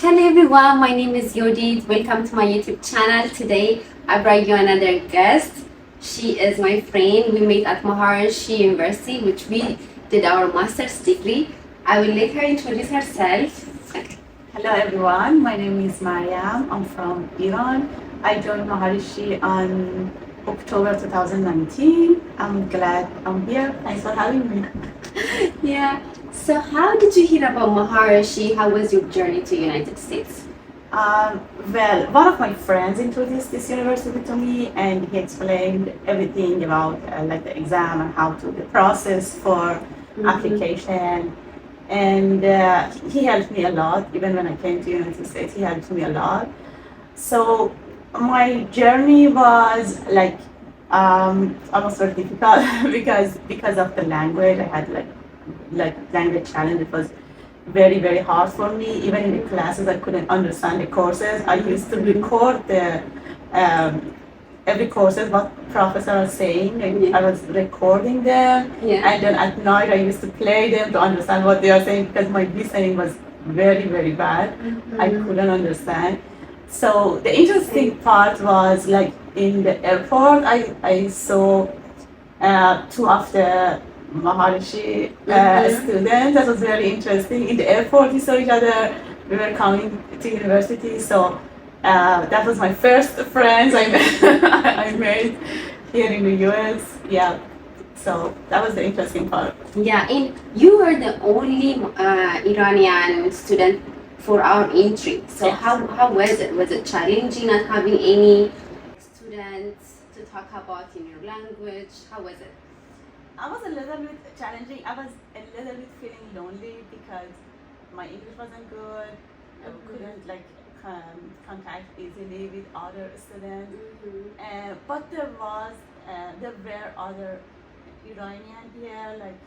Hello everyone, my name is Yodit. Welcome to my YouTube channel. Today I brought you another guest. She is my friend. We met at Maharishi University, which we did our master's degree. I will let her introduce herself. Hello everyone, my name is Maryam. I'm from Iran. I joined Maharishi on October 2019. I'm glad I'm here. Thanks for having me. Yeah. So how did you hear about Maharishi? How was your journey to United States? Well, one of my friends introduced this university to me, and he explained everything about like the exam and how to the process for application. And he helped me a lot. Even when I came to United States, he helped me a lot. So my journey was like almost very difficult because of the language. I had like language challenge. It was very hard for me. Even in the classes, I couldn't understand the courses. I used to record the every courses what professor was saying. I was recording them, and then at night I used to play them to understand what they are saying because my listening was very bad. I couldn't understand. So the interesting part was like in the airport, I saw two of the Maharishi students. That was very interesting. In the airport, we saw each other. We were coming to university, so that was my first friends I met, I made here in the US. Yeah, so that was the interesting part. Yeah, and you were the only Iranian student for our entry. So Yes. how was it? Was it challenging not having any students to talk about in your language? How was it? I was a little bit challenging. I was a little bit feeling lonely because my English wasn't good. I couldn't like contact easily with other students. But there were other Iranian here, like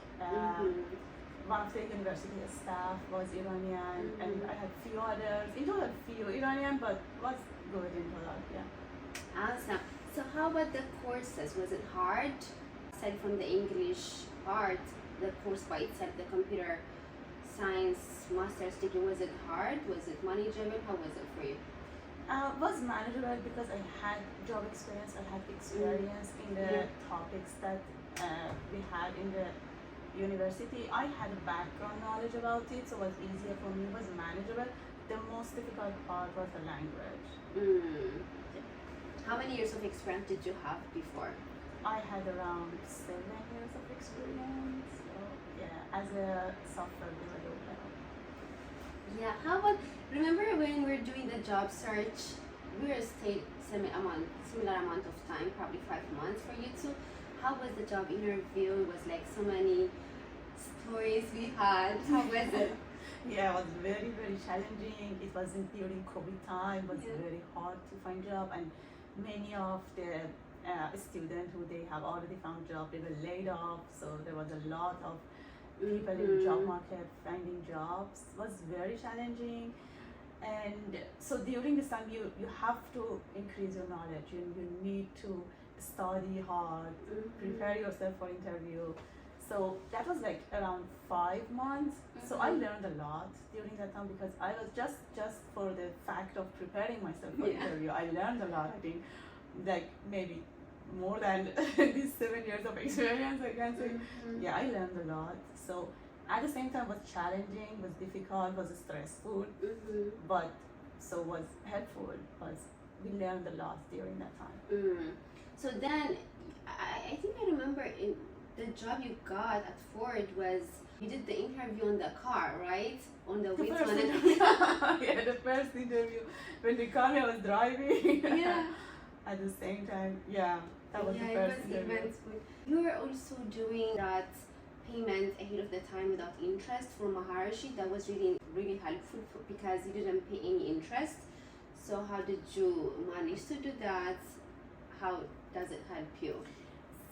one of the university staff was Iranian, and I had few others. In total, few Iranian, but was good in total. Yeah. Awesome. So how about the courses? Was it hard? Aside from the English part, the course by itself, the computer science master's degree, was it hard? Was it manageable? How was it for you? Was manageable because I had job experience. I had experience in the topics that we had in the university. I had a background knowledge about it, so it was easier for me. It was manageable. The most difficult part was the language. How many years of experience did you have before? I had around 7 years of experience. So yeah, as a software developer. Yeah. How about, remember when we were doing the job search, we were stayed similar amount of time, probably 5 months for you too. How was the job interview? It was like so many stories we had. How was it? Yeah, it was very challenging. It was during COVID time. It was very hard to find job, and many of the students who they have already found job, they were laid off. So there was a lot of people in the job market finding jobs. It was very challenging. And so during this time, you have to increase your knowledge. You need to study hard, prepare yourself for interview. So that was like around 5 months. So I learned a lot during that time because I was just for the fact of preparing myself for interview. I learned a lot. I think like maybe more than these 7 years of experience, I can say. Yeah, I learned a lot. So at the same time, was challenging, was difficult, was stressful, but so was helpful because we learned a lot during that time. So then, I think I remember in the job you got at Ford was you did the interview on the car, right? On the way to First an interview, yeah, the first interview when the car I was driving. Yeah. At the same time, yeah, that was the first interview. Eventful. You were also doing that payment ahead of the time without interest for Maharishi. That was really helpful because you didn't pay any interest. So how did you manage to do that? How does it help you?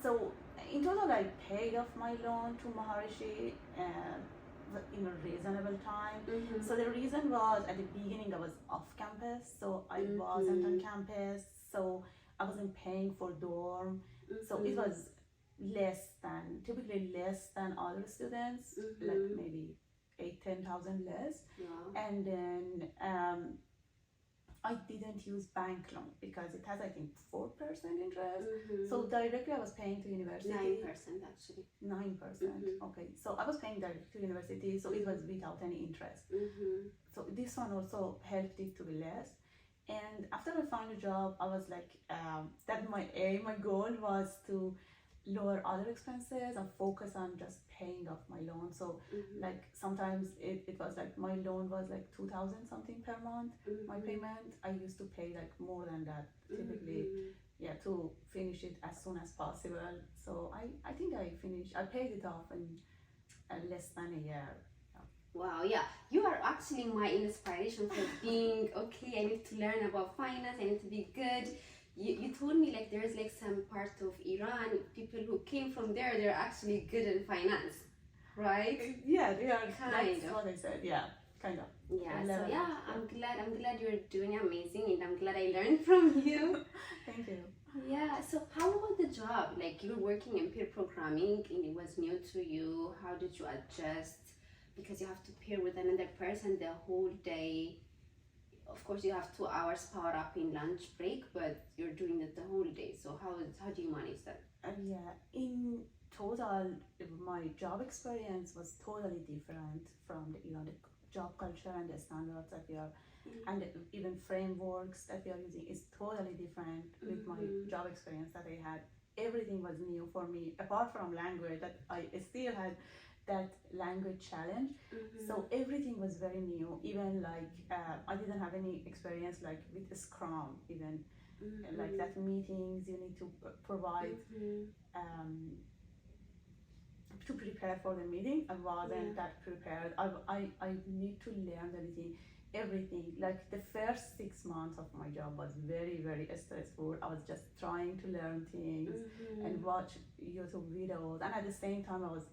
So in total, I paid off my loan to Maharishi in a reasonable time. So the reason was at the beginning I was off campus, so I wasn't on campus, so I wasn't paying for dorm. So it was typically less than other students, like maybe 8-10,000 less. Wow. And then I didn't use bank loan because it has, I think, 4% interest. So directly I was paying to university. 9% actually. 9%. Okay. So I was paying directly to university, so it was without any interest. So this one also helped it to be less. And after I found a job, I was like, that my goal was to lower other expenses and focus on just paying off my loan. So like sometimes it was like my loan was like 2,000 something per month, my payment. I used to pay like more than that typically, yeah, to finish it as soon as possible. So I think I paid it off in less than a year. Wow, yeah, you are actually my inspiration for being okay. I need to learn about finance, I need to be good. You told me like there's like some part of Iran, people who came from there, they're actually good in finance, right? Yeah, they are. Kind That's of. what I said. Yeah, kind of. Yeah, so Level yeah, up, I'm glad you're doing amazing, and I'm glad I learned from you. Thank you. Yeah, so how about the job? Like you're working in peer programming and it was new to you. How did you adjust? Because you have to pair with another person the whole day. Of course, you have 2 hours power up in lunch break, but you're doing it the whole day. So how do you manage that? Yeah, in total, my job experience was totally different from the the job culture and the standards that we are, and even frameworks that we are using is totally different with my job experience that I had. Everything was new for me, apart from language that I still had that language challenge. So everything was very new. Even like I didn't have any experience like with Scrum, even like that meetings you need to provide to prepare for the meeting. I wasn't that prepared. I need to learn everything. Like the first 6 months of my job was very, very stressful. I was just trying to learn things and watch YouTube videos, and at the same time I was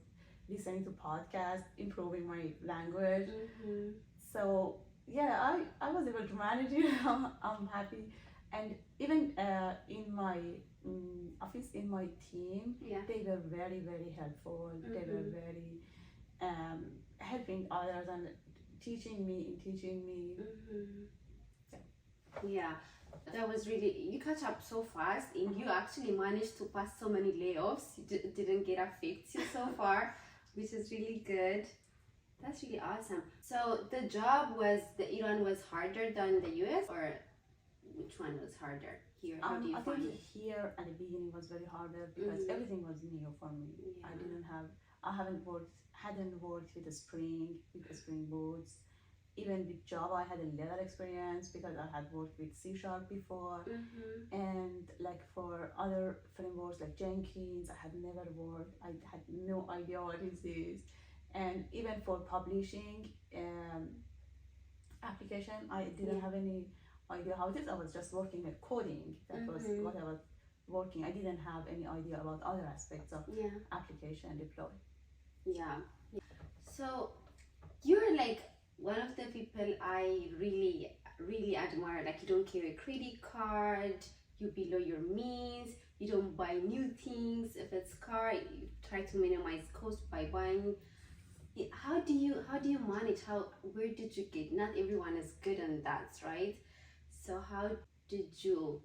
listening to podcasts, improving my language. So yeah, I was able to manage it. I'm happy. And even in my office, in my team, they were very, very helpful. They were very helping others and teaching me. Yeah, that was really, you catch up so fast and you actually managed to pass so many layoffs. You didn't get affected so far, which is really good. That's really awesome. So the job the Iran was harder than the US, or which one was harder here? How do you I find think it? here at the beginning was very harder because everything was new for me. Yeah. I hadn't worked with the Spring Boots. Even with Java, I had a little experience because I had worked with C# before. And like for other frameworks like Jenkins, I had never worked. I had no idea what is this. And even for publishing application, I didn't have any idea how it is. I was just working with coding. That was what I was working. I didn't have any idea about other aspects of application deploy. Yeah. So you're like one of the people I really, really admire. Like you don't carry a credit card, you below your means, you don't buy new things. If it's car, you try to minimize cost by buying. How do you manage? Where did you get? Not everyone is good on that, right? So how did you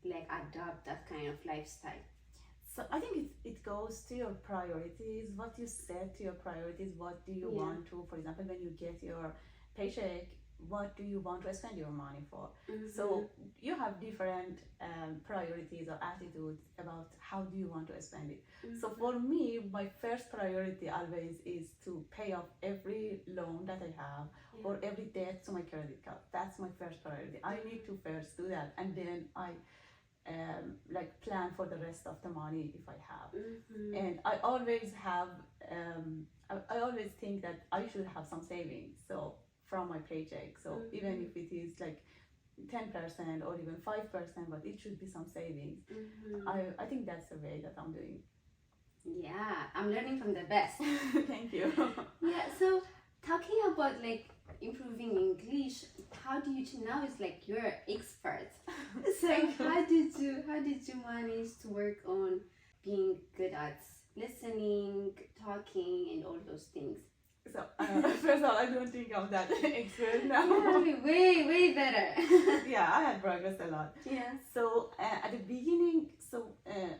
like adopt that kind of lifestyle? So I think it goes to your priorities, what you set to your priorities, what do you want to, for example, when you get your paycheck, what do you want to spend your money for? So you have different priorities or attitudes about how do you want to spend it. So for me, my first priority always is to pay off every loan that I have or every debt to my credit card. That's my first priority. I need to first do that, and then I like plan for the rest of the money if I have. And I always have I always think that I should have some savings, so from my paycheck. So even if it is like 10% or even 5%, but it should be some savings. I think that's the way that I'm doing. Yeah, I'm learning from the best. Thank you. Yeah, so talking about like improving English, how do you now it's like you're an expert. So how did you manage to work on being good at listening, talking, and all those things? So first of all, I don't think I'm that expert You now. have to be way better. Yeah, I had progressed a lot. Yeah. So at the beginning,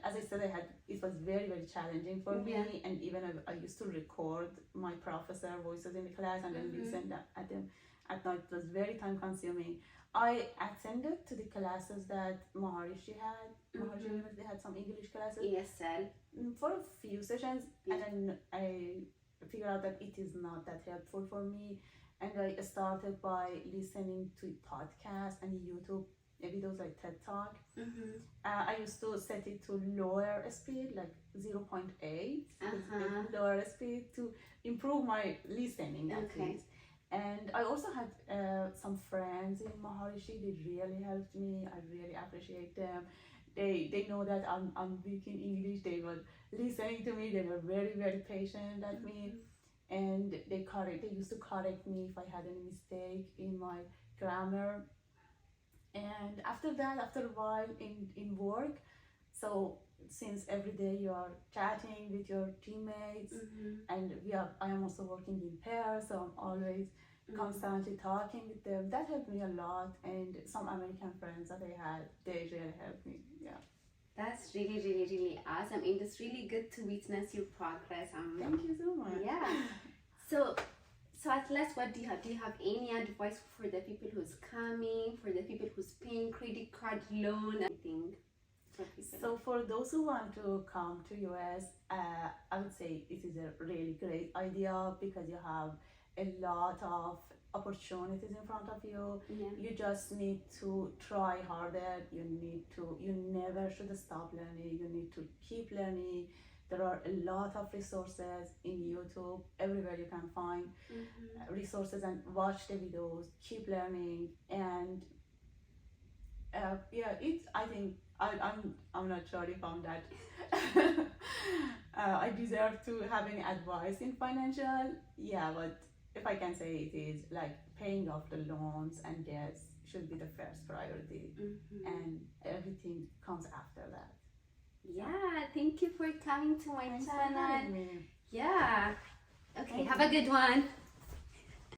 as I said, it was very challenging for me, Yeah. and even I used to record my professor voices in the class and then listen at them at night. It was very time consuming. I attended to the classes that Maharishi had. Maharishi University had some English classes ESL. for a few sessions, Yeah. and then I figured out that it is not that helpful for me, and I started by listening to podcasts and YouTube videos like TED Talk. I used to set it to lower speed, like 0.8, lower speed to improve my listening at Okay. least. And I also had some friends in Maharishi. They really helped me. I really appreciate them. They know that I'm weak in English. They were listening to me. They were very patient at me, and they used to correct me if I had any mistake in my grammar. And after that, after a while in work, so since every day you are chatting with your teammates, and I am also working in pairs, so I'm always constantly talking with them. That helped me a lot, and some American friends that I had, they really helped me. Yeah. That's really awesome, and it's really good to witness your progress. Thank you so much. Yeah. So at last, what do you have? Do you have any advice for the people who's coming, for the people who's paying credit card loan, everything? For people? So for those who want to come to US, I would say it is a really great idea because you have a lot of opportunities in front of you. Yeah. You just need to try harder. You never should stop learning. You need to keep learning. There are a lot of resources in YouTube, everywhere you can find resources, and watch the videos, keep learning, and I think I'm not sure if I'm that I deserve to have any advice in financial. Yeah, but if I can say, it is like paying off the loans and debts should be the first priority, and everything comes after that. Yeah, thank you for coming to my Thanks for channel. having me. Yeah. Okay, Thank have a good one.